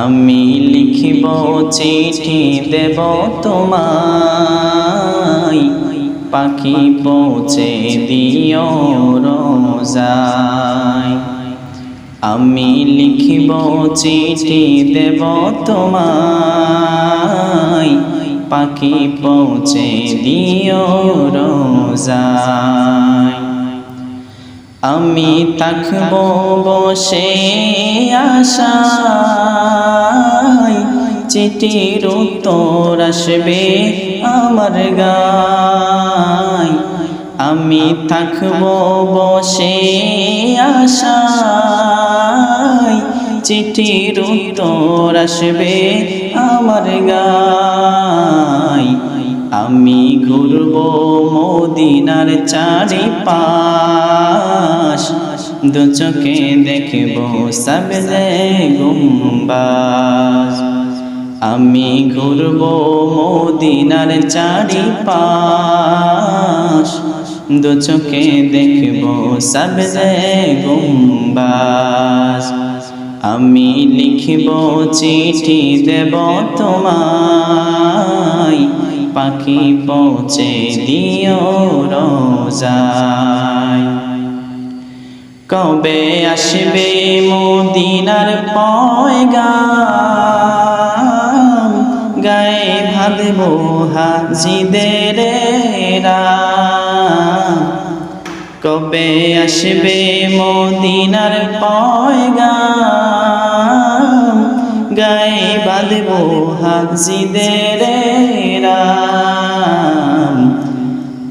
আমি লিখিব চিঠি দেব তোমায়, পাখি পৌঁছে দিও রোজায়। আমি লিখিব চিঠি দেব তোমায়, পাখি পৌঁছে দিও রোজায়। আমি থাকব বসে আশায়, চিঠির উত্তর আসবে আমার গায়। আমি থাকব বসে আশায়, চিঠির উত্তর আসবে আমার গায়। আমি ঘুরব মদিনার চারিপাশ, দু চোখে দেখব সবজে গুম্বাজ। আমি ঘুরব মদিনার চারিপাশ, দু চোখে দেখব সবজে গুম্বাজ। আমি লিখিব চিঠি দেব তোমায়, পাখি পৌঁছে দিও রোজায়। কবে আসবে মদিনার পয়গাম, গায়ে বাঁধব হাজিদের রাম। কবে আসবে মদিনার পয়গাম, গায়ে বাঁধব হাজিদের রাম।